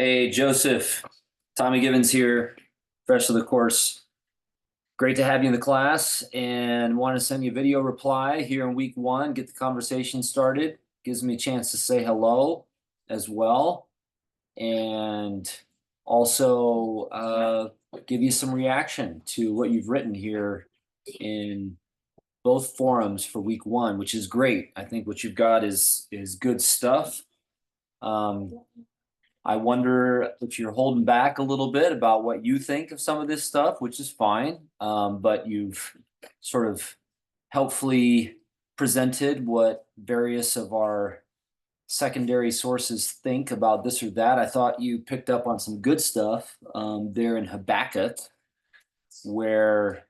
Hey, Joseph. Tommy Givens here, fresh to the course. Great to have you in the class and want to send you a video reply here in week one, get the conversation started. Gives me a chance to say hello as well. And also give you some reaction to what you've written here in both forums for week one, which is great. I think what you've got is good stuff. Um, I wonder if you're holding back a little bit about what you think of some of this stuff, which is fine. But you've sort of helpfully presented what various of our secondary sources think about this or that. I thought you picked up on some good stuff there in Habakkuk, where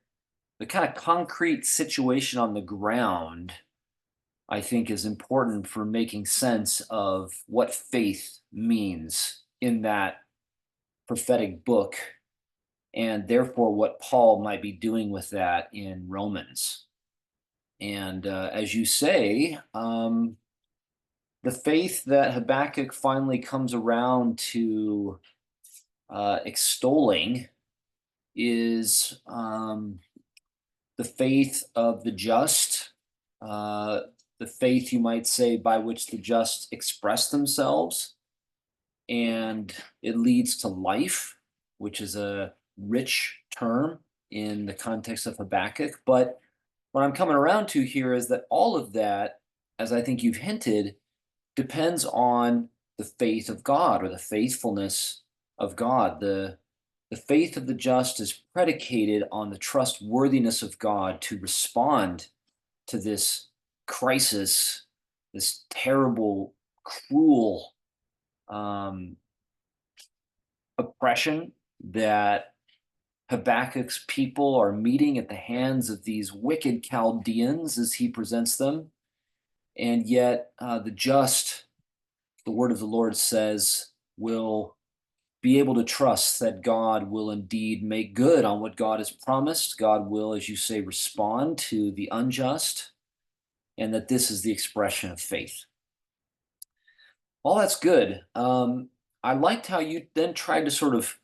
the kind of concrete situation on the ground, I think, is important for making sense of what faith means in that prophetic book, and therefore what Paul might be doing with that in Romans. And as you say, the faith that Habakkuk finally comes around to extolling is the faith of the just, the faith, you might say, by which the just express themselves. And it leads to life, which is a rich term in the context of Habakkuk. But what I'm coming around to here is that all of that, as I think you've hinted, depends on the faith of God or the faithfulness of God. The faith of the just is predicated on the trustworthiness of God to respond to this crisis, this terrible, cruel oppression that Habakkuk's people are meeting at the hands of these wicked Chaldeans as he presents them. And yet, the just, the word of the Lord says, will be able to trust that God will indeed make good on what God has promised. God will, as you say, respond to the unjust, and that this is the expression of faith. All that's good. I liked how you then tried to sort of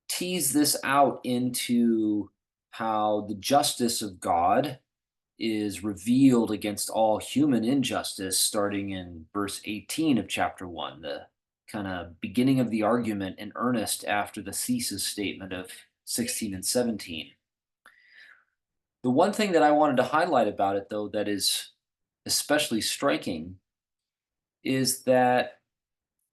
tease this out into how the justice of God is revealed against all human injustice, starting in verse 18 of chapter 1, the kind of beginning of the argument in earnest after the thesis statement of 16 and 17. The one thing that I wanted to highlight about it, though, that is especially striking is that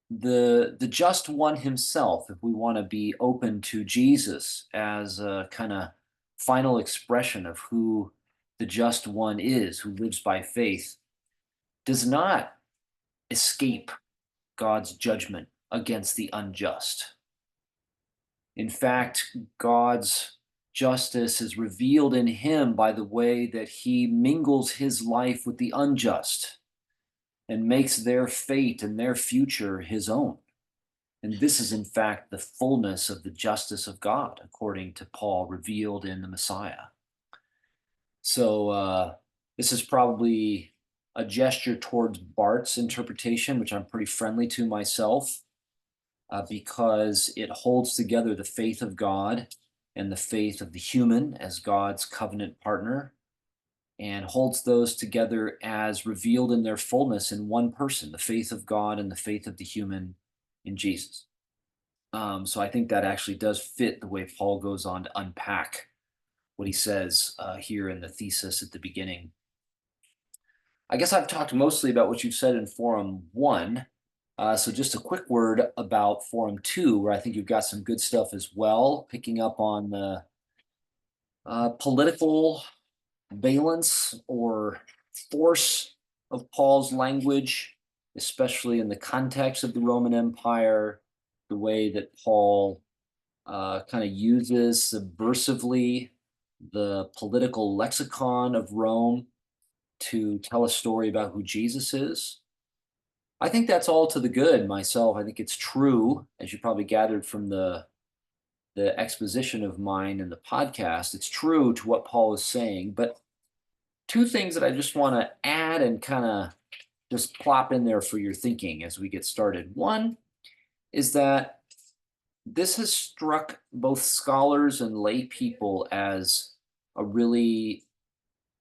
the just one himself, if we want to be open to Jesus as a kind of final expression of who the just one is, who lives by faith, does not escape God's judgment against the unjust. In fact, God's justice is revealed in him by the way that he mingles his life with the unjust and makes their fate and their future his own. And this is, in fact, the fullness of the justice of God, according to Paul, revealed in the Messiah. So this is probably a gesture towards Barth's interpretation, which I'm pretty friendly to myself, because it holds together the faith of God and the faith of the human as God's covenant partner, and holds those together as revealed in their fullness in one person, the faith of God and the faith of the human in Jesus. So I think that actually does fit the way Paul goes on to unpack what he says here in the thesis at the beginning. I guess I've talked mostly about what you've said in Forum 1. So just a quick word about Forum 2, where I think you've got some good stuff as well, picking up on the political valence or force of Paul's language, especially in the context of the Roman Empire, the way that Paul kind of uses subversively the political lexicon of Rome to tell a story about who Jesus is. I think that's all to the good myself. I think it's true, as you probably gathered from the exposition of mine in the podcast. It's true to what Paul is saying, but two things that I just want to add and kind of just plop in there for your thinking as we get started. One is that this has struck both scholars and lay people as a really,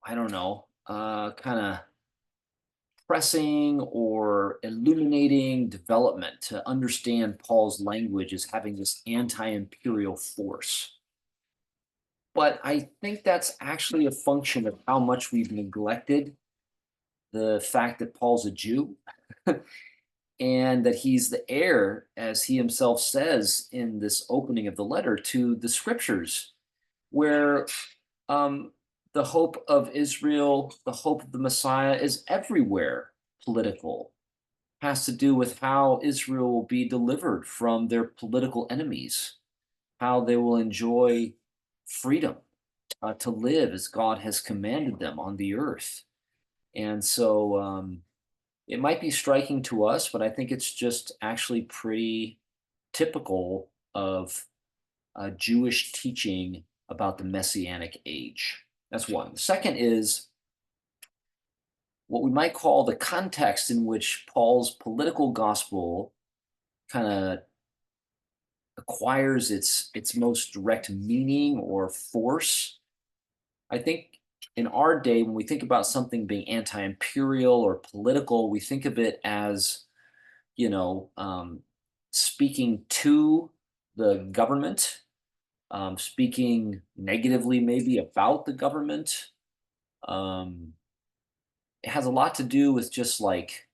I don't know, kind of pressing or illuminating development to understand Paul's language as having this anti imperial force. But I think that's actually a function of how much we've neglected the fact that Paul's a Jew and that he's the heir, as he himself says in this opening of the letter, to the scriptures, where um, the hope of Israel, the hope of the Messiah is everywhere political, has to do with how Israel will be delivered from their political enemies, how they will enjoy freedom to live as God has commanded them on the earth. And so it might be striking to us, but I think it's just actually pretty typical of Jewish teaching about the Messianic age. That's one. The second is what we might call the context in which Paul's political gospel kind of acquires its most direct meaning or force. I think in our day, when we think about something being anti-imperial or political, we think of it as, you know, speaking to the government, speaking negatively maybe about the government. Um, it has a lot to do with just like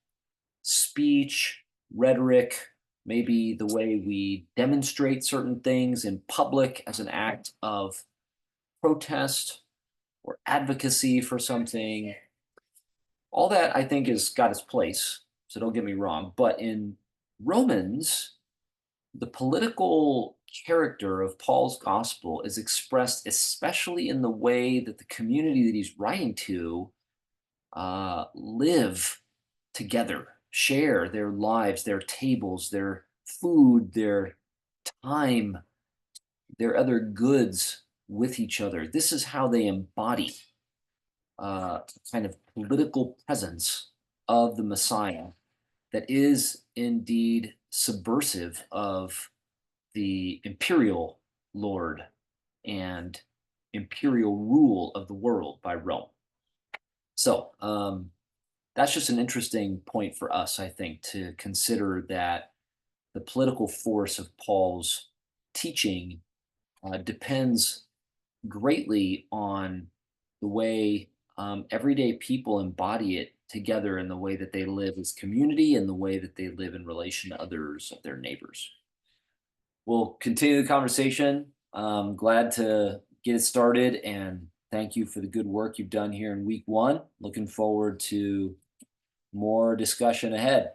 speech, rhetoric, maybe the way we demonstrate certain things in public as an act of protest or advocacy for something. All that I think has got its place. So don't get me wrong. But in Romans, the political character of Paul's gospel is expressed especially in the way that the community that he's writing to live together, share their lives, their tables, their food, their time, their other goods with each other. This is how they embody kind of political presence of the Messiah that is indeed subversive of the imperial lord and imperial rule of the world by Rome. So that's just an interesting point for us, I think, to consider that the political force of Paul's teaching depends greatly on the way everyday people embody it together in the way that they live as community and the way that they live in relation to others of their neighbors. We'll continue the conversation. Glad to get it started and thank you for the good work you've done here in week one. Looking forward to more discussion ahead.